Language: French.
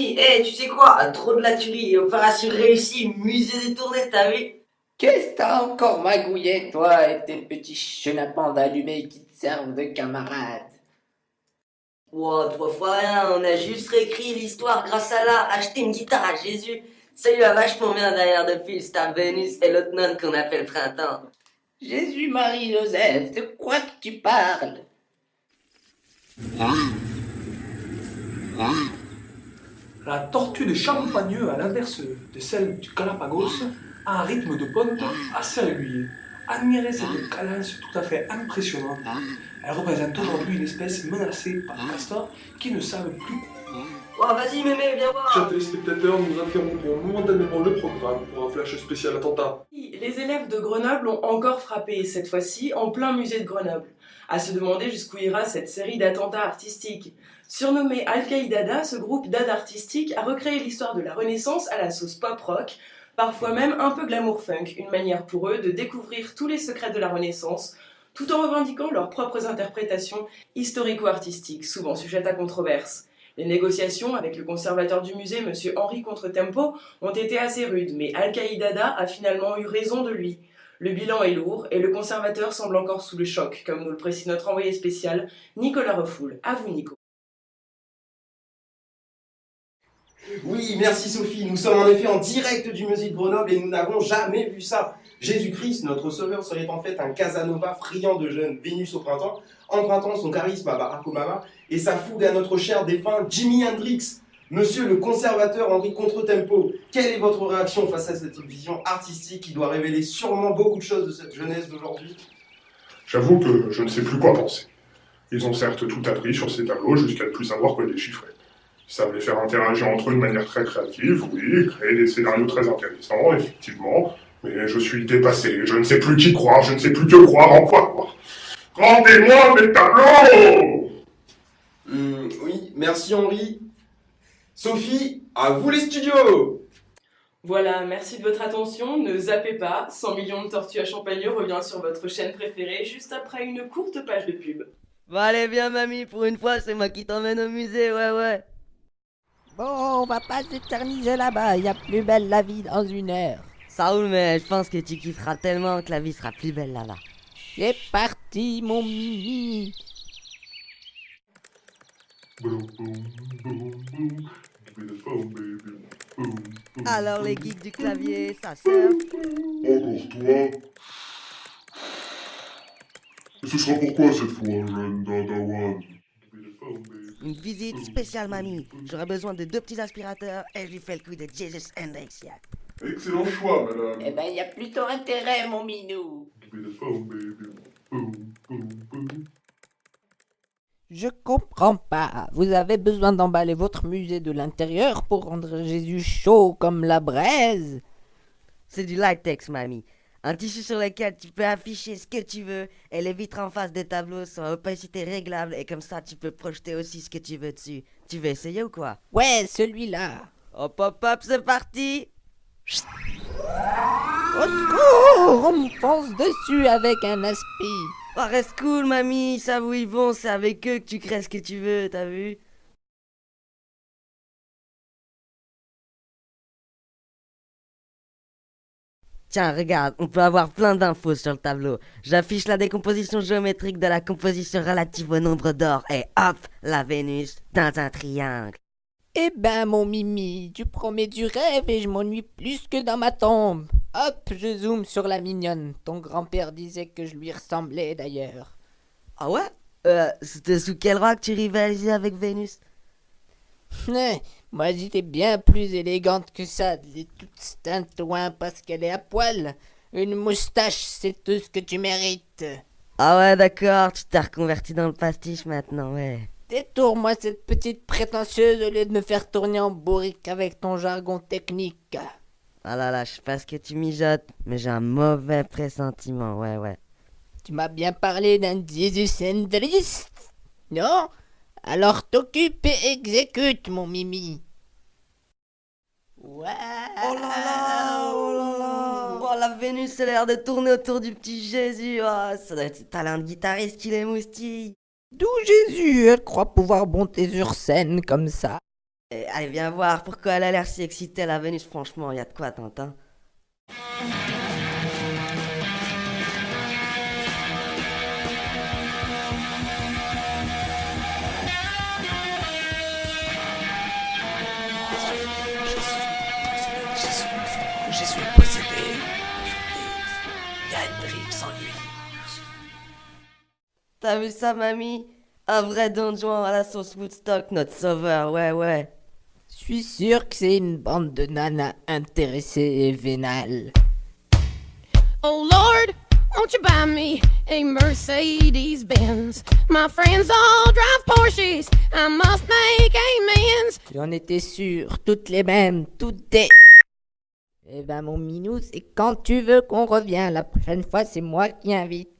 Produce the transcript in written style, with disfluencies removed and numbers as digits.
Sophie, tu sais quoi? Trop de la tuerie, opération réussie, musée détourné, t'as vu? Qu'est-ce que t'as encore magouillé, toi, et tes petits chenapans d'allumés qui te servent de camarades? Wow, 3 fois rien, on a juste réécrit l'histoire grâce à l'art, acheté une guitare à Jésus. Ça lui va vachement bien derrière de fil, c'est à Vénus et l'autre nonne qu'on appelle Printemps. Jésus, Marie, Joseph, de quoi que tu parles? La tortue de Champagneux, à l'inverse de celle du Galapagos, a un rythme de ponte assez régulier. Admirez cette cadence tout à fait impressionnante. Elle représente aujourd'hui une espèce menacée par les castors qui ne savent plus. Wow, vas-y mémé, viens voir. Chers téléspectateurs, nous interrompons momentanément le programme pour un flash spécial attentat. Les élèves de Grenoble ont encore frappé, cette fois-ci en plein musée de Grenoble. À se demander jusqu'où ira cette série d'attentats artistiques. Surnommé Al-Qaïdada, ce groupe d'art artistique a recréé l'histoire de la Renaissance à la sauce pop-rock, parfois même un peu glamour-funk, une manière pour eux de découvrir tous les secrets de la Renaissance, tout en revendiquant leurs propres interprétations historico-artistiques, souvent sujettes à controverse. Les négociations avec le conservateur du musée, M. Henri Contretempo, ont été assez rudes, mais Al-Qaïdada a finalement eu raison de lui. Le bilan est lourd et le conservateur semble encore sous le choc, comme nous le précise notre envoyé spécial, Nicolas Refoul. À vous, Nico. Oui, merci Sophie. Nous sommes en effet en direct du musée de Grenoble et nous n'avons jamais vu ça. Jésus-Christ, notre sauveur, serait en fait un Casanova friand de jeunes Vénus au printemps, empruntant son charisme à Barack Obama et sa fougue à notre cher défunt Jimi Hendrix. Monsieur le conservateur Henri Contretempo, quelle est votre réaction face à cette vision artistique qui doit révéler sûrement beaucoup de choses de cette jeunesse d'aujourd'hui? J'avoue que je ne sais plus quoi penser. Ils ont certes tout appris sur ces tableaux jusqu'à ne plus savoir quoi déchiffrer. Ils savent les faire interagir entre eux de manière très créative, oui, créer des scénarios très intéressants, effectivement, mais je suis dépassé, je ne sais plus qui croire, je ne sais plus que croire, en quoi croire. Rendez-moi mes tableaux! Oui, merci Henri. Sophie, à vous les studios! Voilà, merci de votre attention. Ne zappez pas, 100 millions de tortues à Champagneux revient sur votre chaîne préférée juste après une courte page de pub. Bon allez, viens mamie, pour une fois c'est moi qui t'emmène au musée, ouais. Bon, on va pas s'éterniser là-bas, y a plus belle la vie dans une heure. Ça roule, mais je pense que tu kifferas tellement que la vie sera plus belle là-bas. C'est parti, mon mimi. Boum, boum, boum, boum. Give me the phone, baby. Boum, boum, Alors les boum. geeks du clavier, ça surfe. Encore toi? Et ce sera pourquoi cette fois, jeune Dadawan? Give me the phone, baby. Une visite spéciale mamie. J'aurais besoin de 2 petits aspirateurs et je lui fais le coup de Jesus Hendrix. Excellent choix, madame. Eh ben, y a plutôt intérêt, mon minou. Give me the phone, baby. Boum, boum, boum. Je comprends pas. Vous avez besoin d'emballer votre musée de l'intérieur pour rendre Jésus chaud comme la braise? C'est du latex, mamie. Un tissu sur lequel tu peux afficher ce que tu veux et les vitres en face des tableaux sont à opacité réglable et comme ça tu peux projeter aussi ce que tu veux dessus. Tu veux essayer ou quoi? Ouais, celui-là. Hop hop hop, c'est parti! Au secours, on me fonce dessus avec un aspi. Oh, reste cool, mamie, ils savent où ils vont, c'est avec eux que tu crées ce que tu veux, t'as vu? Tiens, regarde, on peut avoir plein d'infos sur le tableau. J'affiche la décomposition géométrique de la composition relative au nombre d'or et hop, la Vénus dans un triangle. Eh ben, mon mimi, tu promets du rêve et je m'ennuie plus que dans ma tombe. Hop, je zoome sur la mignonne. Ton grand-père disait que je lui ressemblais d'ailleurs. Ah ouais? C'était sous quel roi que tu rivalisais avec Vénus? Moi j'étais bien plus élégante que ça. Elle est toute stintouin parce qu'elle est à poil. Une moustache, c'est tout ce que tu mérites. Ah ouais, d'accord, tu t'es reconverti dans le pastiche maintenant, ouais. Détourne-moi cette petite prétentieuse au lieu de me faire tourner en bourrique avec ton jargon technique. Ah là là, je sais pas ce que tu mijotes, mais j'ai un mauvais pressentiment, ouais. Tu m'as bien parlé d'un Jesus Hendrix, non? Alors t'occupe et exécute, mon mimi. Ouais. Oh là là, oh là là. Oh, la Vénus a l'air de tourner autour du petit Jésus. Oh, ça doit être ce talent de guitariste qui les moustille. D'où Jésus, elle croit pouvoir monter sur scène comme ça. Allez, viens voir pourquoi elle a l'air si excitée à la Vénus. Franchement, y a de quoi, Tintin. Je suis possédé. Il y a Hendrix en lui. T'as vu ça, mamie? Un vrai Don Juan à la sauce Woodstock, notre sauveur, ouais. Je suis sûr que c'est une bande de nanas intéressées et vénales. Oh Lord, won't you buy me a Mercedes Benz? My friends all drive Porsches. I must make amends. J'en étais sûr, toutes les mêmes, toutes des... Eh ben mon minou, c'est quand tu veux qu'on revienne. La prochaine fois, c'est moi qui invite.